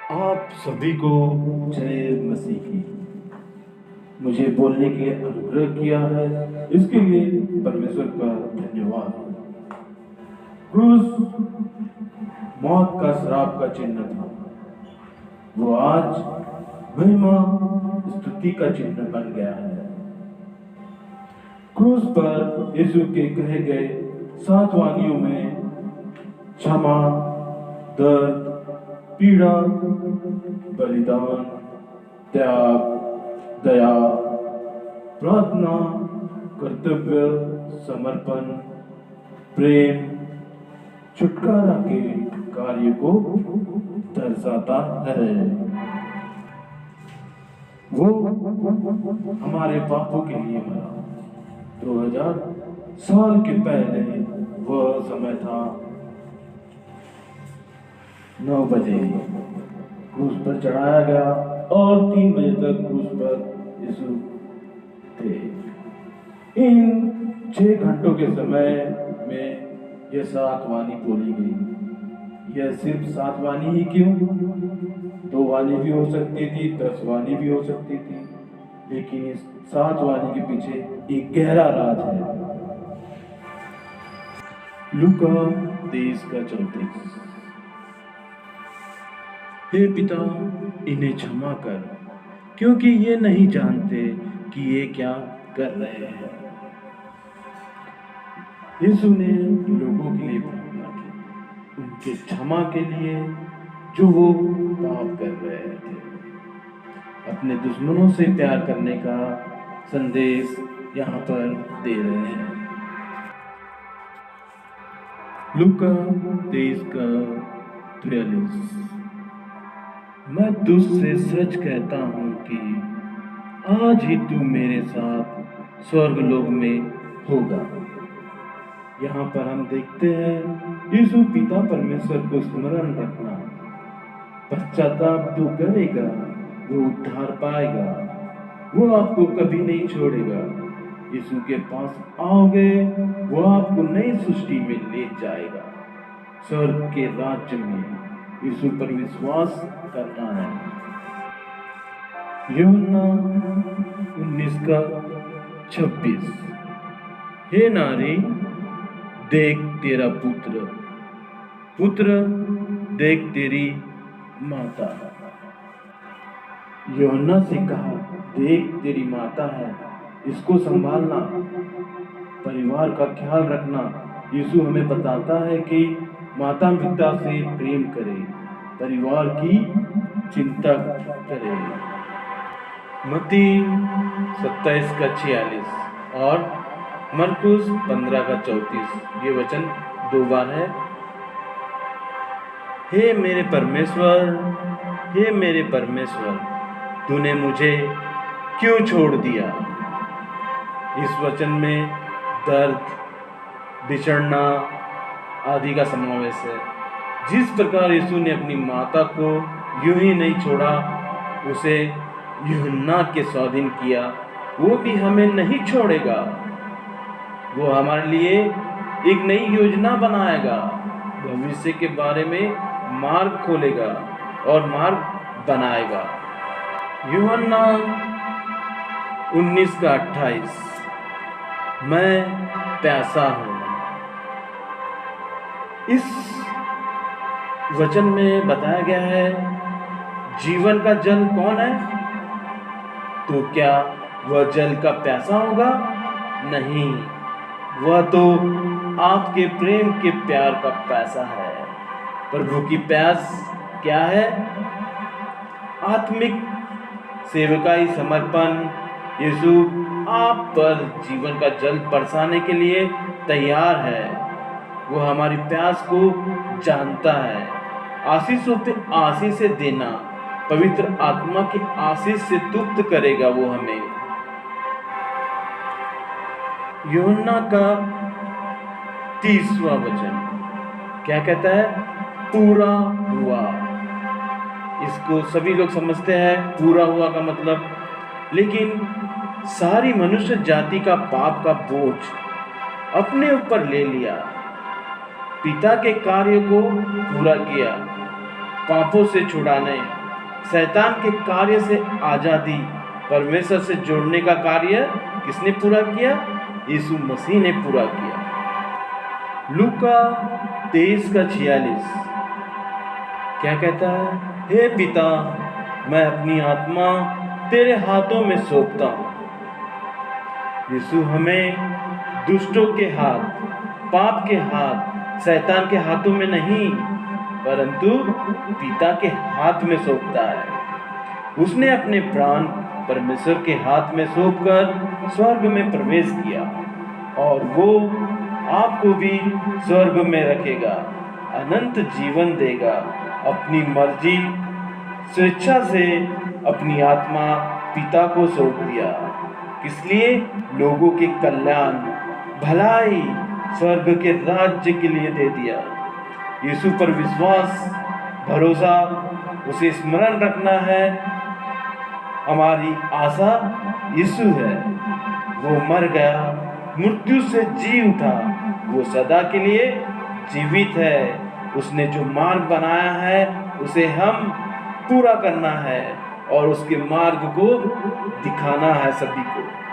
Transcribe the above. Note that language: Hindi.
आप सभी को जय मसीह की। मुझे बोलने के अनुग्रह किया है, इसके लिए परमेश्वर का धन्यवाद। क्रूस मौत का श्राप का चिन्ह था, वो आज महिमा स्तुति का चिन्ह बन गया है। क्रूस पर यीशु के कहे गए 7 वाणियों में क्षमा, दर्द, पीड़ा, बलिदान, त्याग, दया, प्रार्थना, कर्तव्य, समर्पण, प्रेम, छुटकारा के कार्य को दर्शाता है। वो हमारे पापों के लिए मरा। 2000 साल के पहले वह समय था 9 बजे क्रूस पर चढ़ाया गया और 3 बजे तक क्रूस पर यीशु थे। इन 6 घंटों के समय में यह 7 वाणी बोली गई। यह सिर्फ 7 वाणी ही क्यों? 2 वाणी भी हो सकती थी, 10 वाणी भी हो सकती थी, लेकिन इस 7 वाणी के पीछे एक गहरा राज है। लूका 23:34। हे पिता, इन्हें क्षमा कर, क्योंकि ये नहीं जानते कि ये क्या कर रहे हैं। यीशु ने लोगों के लिए प्रार्थना की, उनके क्षमा के लिए जो वो पाप कर रहे थे। अपने दुश्मनों से प्यार करने का संदेश यहाँ पर दे रहे हैं। लूका 23:43। मैं तुझसे सच कहता हूँ कि आज ही तू मेरे साथ स्वर्गलोक में होगा। यहाँ पर हम देखते हैं यीशु पिता परमेश्वर को स्मरण रखना, पश्चाताप तो करेगा, वो उद्धार पाएगा, वो आपको कभी नहीं छोड़ेगा। यीशु के पास आओगे, वो आपको नई सृष्टि में ले जाएगा, स्वर्ग के राज्य में। यीशु पर विश्वास करना है। यूहन्ना 19:26। हे नारी, देख तेरा पुत्र, पुत्र देख तेरी माता। यूहन्ना से कहा, देख तेरी माता है, इसको संभालना, परिवार का ख्याल रखना। यीशु हमें बताता है कि माता पिता से प्रेम करें, परिवार की चिंता करें। मत्ती 27:46 और मरकुस 15:34। ये वचन 2 बार है। हे मेरे परमेश्वर, हे मेरे परमेश्वर, तूने मुझे क्यों छोड़ दिया? इस वचन में दर्द, बिछड़ना आदि का समावेश है। जिस प्रकार यीशु ने अपनी माता को यूं ही नहीं छोड़ा, उसे यूहन्ना के स्वाधीन किया, वो भी हमें नहीं छोड़ेगा। वो हमारे लिए एक नई योजना बनाएगा, भविष्य के बारे में मार्ग खोलेगा और मार्ग बनाएगा। यूहन्ना 19:28। मैं प्यासा हूँ। इस वचन में बताया गया है जीवन का जल कौन है? तो क्या वह जल का प्यासा होगा? नहीं, वह तो आपके प्रेम के प्यार का प्यासा है। प्रभु की प्यास क्या है? आत्मिक सेवकाई, समर्पण। यीशु आप पर जीवन का जल बरसाने के लिए तैयार है। वो हमारी प्यास को जानता है। आशीषों पे आशीष से देना, पवित्र आत्मा की आशीष से तृप्त करेगा वो हमें। यूहन्ना का 30वां वचन क्या कहता है? पूरा हुआ। इसको सभी लोग समझते हैं, पूरा हुआ का मतलब, लेकिन सारी मनुष्य जाति का पाप का बोझ अपने ऊपर ले लिया, पिता के कार्य को पूरा किया, पापों से छुड़ाने, शैतान के कार्य से आज़ादी परमेश्वर से जोड़ने का कार्य किसने पूरा किया? यीशु मसीह ने पूरा किया। लूका 23:46 क्या कहता है? हे पिता, मैं अपनी आत्मा तेरे हाथों में सौंपता हूँ। यीशु हमें दुष्टों के हाथ, पाप के हाथ, शैतान के हाथों में नहीं, परंतु पिता के हाथ में सौंपता है। उसने अपने प्राण परमेश्वर के हाथ में सौंपकर स्वर्ग में प्रवेश किया और वो आपको भी स्वर्ग में रखेगा, अनंत जीवन देगा। अपनी मर्जी स्वेच्छा से अपनी आत्मा पिता को सौंप दिया। किस लिए? लोगों के कल्याण, भलाई, स्वर्ग के राज्य के लिए दे दिया। यीशु पर विश्वास, भरोसा, उसे स्मरण रखना है। हमारी आशा यीशु है। वो मर गया, मृत्यु से जी उठा, वो सदा के लिए जीवित है। उसने जो मार्ग बनाया है उसे हम पूरा करना है और उसके मार्ग को दिखाना है सभी को।